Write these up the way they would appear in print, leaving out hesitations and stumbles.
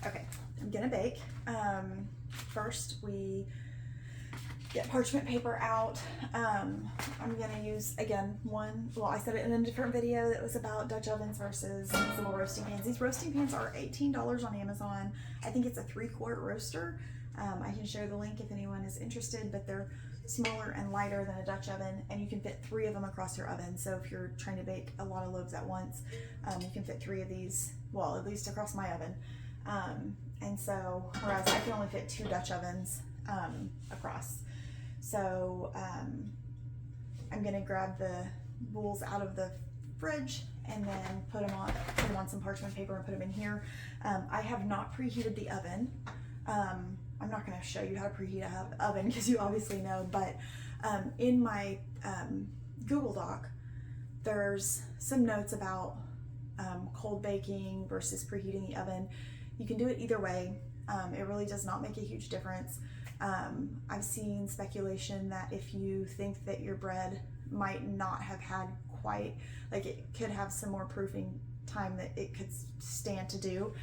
Okay, I'm gonna bake. First we get parchment paper out. I'm gonna use, again, I said it in a different video that was about Dutch ovens versus these little roasting pans. These roasting pans are $18 on Amazon. I think it's a 3-quart roaster. I can share the link if anyone is interested, but they're smaller and lighter than a Dutch oven, and you can fit 3 of them across your oven. So if you're trying to bake a lot of loaves at once, you can fit 3 of these, well, at least across my oven. And so, whereas I can only fit 2 Dutch ovens across. So I'm gonna grab the boules out of the fridge and then put them on some parchment paper and put them in here. I have not preheated the oven. I'm not gonna show you how to preheat an oven because you obviously know, but in my Google Doc, there's some notes about cold baking versus preheating the oven. You can do it either way. It really does not make a huge difference. I've seen speculation that if you think that your bread might not have had quite, like it could have some more proofing time that it could stand to do,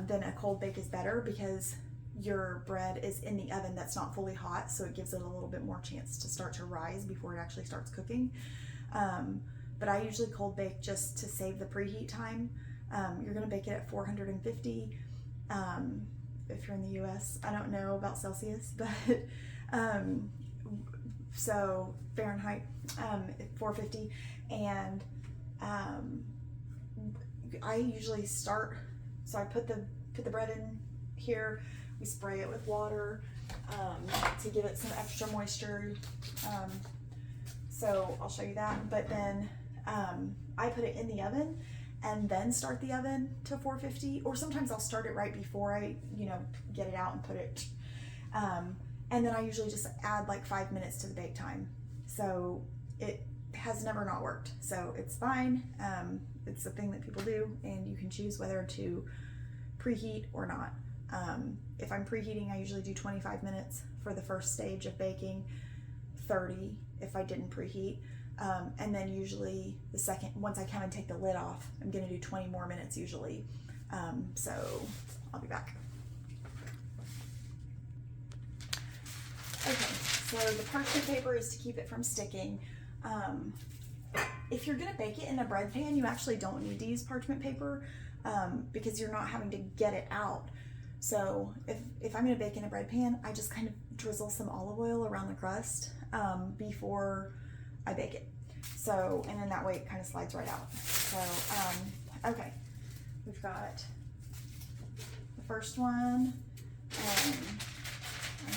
then a cold bake is better because your bread is in the oven that's not fully hot, so it gives it a little bit more chance to start to rise before it actually starts cooking. But I usually cold bake just to save the preheat time. You're gonna bake it at 450. If you're in the US, I don't know about Celsius, but so Fahrenheit, 450. And I usually start, so I put the bread in here. We spray it with water to give it some extra moisture. So I'll show you that. But then I put it in the oven and then start the oven to 450, or sometimes I'll start it right before I, get it out and put it. And then I usually just add like 5 minutes to the bake time. So it has never not worked. So it's fine. It's a thing that people do, and you can choose whether to preheat or not. If I'm preheating, I usually do 25 minutes for the first stage of baking, 30 if I didn't preheat. And then usually the second, once I come and take the lid off, I'm gonna do 20 more minutes usually. So I'll be back. Okay, so the parchment paper is to keep it from sticking. If you're gonna bake it in a bread pan, you actually don't need to use parchment paper because you're not having to get it out. So if I'm gonna bake in a bread pan, I just kind of drizzle some olive oil around the crust before I bake it. So, and then that way it kind of slides right out. So, okay, we've got the first one. I'm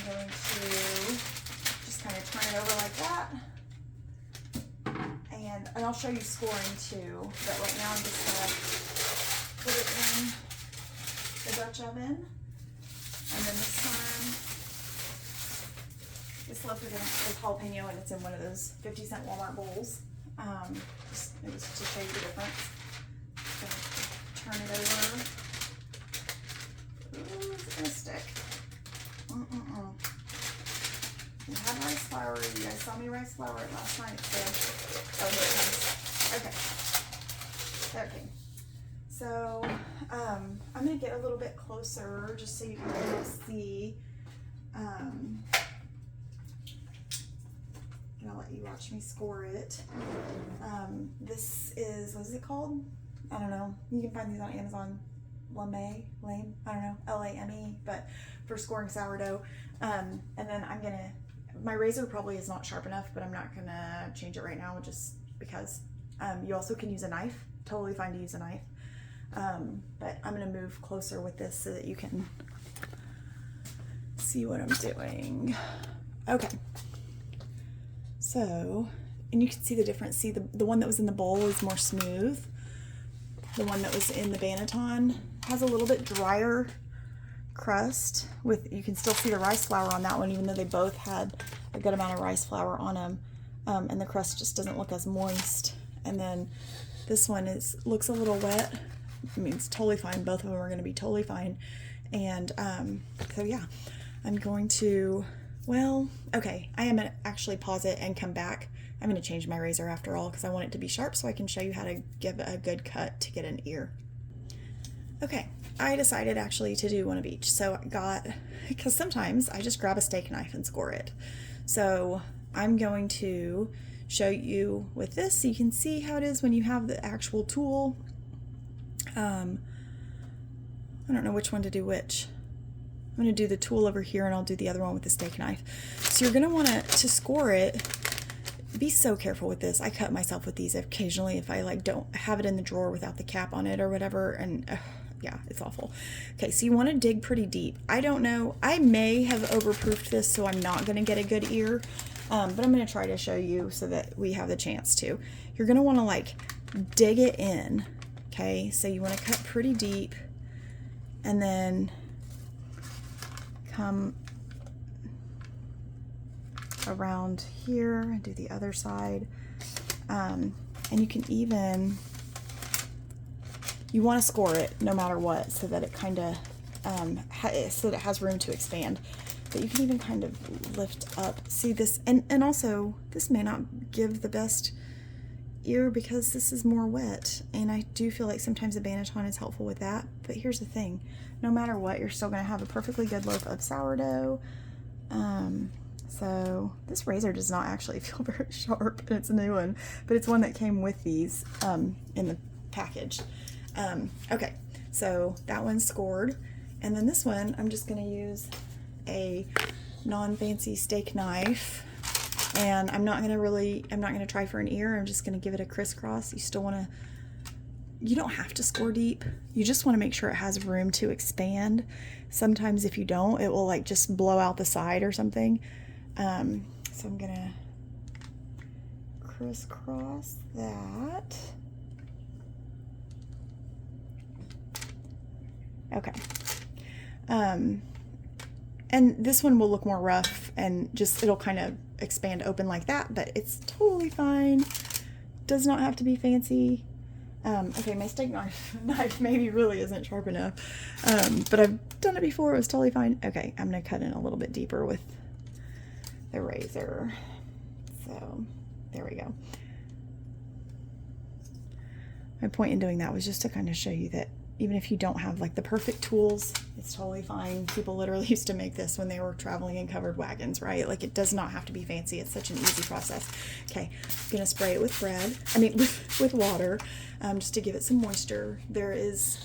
going to just kind of turn it over like that. And I'll show you scoring too, but right now I'm just gonna put it in the Dutch oven. And then this time, this loaf is jalapeno, and it's in one of those 50-cent Walmart bowls. It was to show you the difference. So turn it over. Ooh, it's gonna stick. We had rice flour. You guys saw me rice flour it last night. So, oh, here it comes. Okay. There it came. So, I'm gonna get a little bit closer just so you can really see. And I'll let you watch me score it. This is, what is it called? I don't know. You can find these on Amazon. Lame, I don't know, Lame, but for scoring sourdough. And then I'm gonna, my razor probably is not sharp enough, but I'm not gonna change it right now just because. You also can use a knife, totally fine to use a knife. But I'm gonna move closer with this so that you can see what I'm doing. Okay. So, and you can see the difference. See, the one that was in the bowl is more smooth. The one that was in the Banneton has a little bit drier crust with, you can still see the rice flour on that one, even though they both had a good amount of rice flour on them. And the crust just doesn't look as moist. And then this one looks a little wet. I mean, it's totally fine. Both of them are going to be totally fine. And so yeah, I'm going to, well, okay, I am going to actually pause it and come back. I'm going to change my razor after all because I want it to be sharp so I can show you how to give a good cut to get an ear. Okay, I decided actually to do one of each. So I got, because sometimes I just grab a steak knife and score it. So I'm going to show you with this so you can see how it is when you have the actual tool. I don't know which one to do which. I'm going to do the tool over here and I'll do the other one with the steak knife. So you're going to want to score it. Be so careful with this. I cut myself with these occasionally if I like don't have it in the drawer without the cap on it or whatever, and yeah, it's awful. Okay, so you want to dig pretty deep. I don't know, I may have overproofed this, so I'm not going to get a good ear, but I'm going to try to show you so that we have the chance to. You're going to want to like dig it in. Okay, so you want to cut pretty deep and then come around here and do the other side, and you can even, you want to score it no matter what so that it kind of so that it has room to expand, but you can even kind of lift up. See this, and also this may not give the best ear because this is more wet, and I do feel like sometimes a banneton is helpful with that. But here's the thing, no matter what, you're still going to have a perfectly good loaf of sourdough. So this razor does not actually feel very sharp, and it's a new one, but it's one that came with these in the package. Okay, so that one's scored, and then this one I'm just going to use a non-fancy steak knife, and I'm not going to try for an ear. I'm just going to give it a crisscross. You don't have to score deep. You just want to make sure it has room to expand. Sometimes if you don't, it will like just blow out the side or something. So I'm gonna crisscross that. Okay. And this one will look more rough and just, it'll kind of expand open like that, but it's totally fine. Does not have to be fancy. Okay, my steak knife maybe really isn't sharp enough, but I've done it before. It was totally fine. Okay, I'm gonna cut in a little bit deeper with the razor. So there we go. My point in doing that was just to kind of show you that even if you don't have like the perfect tools, it's totally fine. People literally used to make this when they were traveling in covered wagons, right? Like it does not have to be fancy. It's such an easy process. Okay, I'm gonna spray it with with water, just to give it some moisture. There is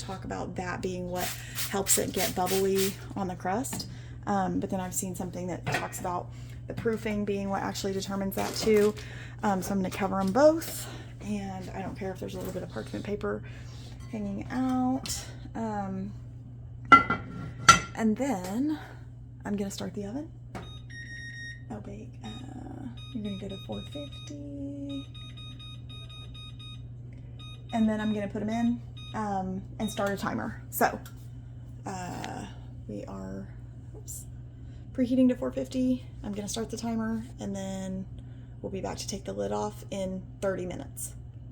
talk about that being what helps it get bubbly on the crust. But then I've seen something that talks about the proofing being what actually determines that too. So I'm going to cover them both, and I don't care if there's a little bit of parchment paper hanging out. And then I'm going to start the oven. Oh, bake. You're going to go to 450. And then I'm going to put them in and start a timer. So we are preheating to 450. I'm going to start the timer, and then we'll be back to take the lid off in 30 minutes.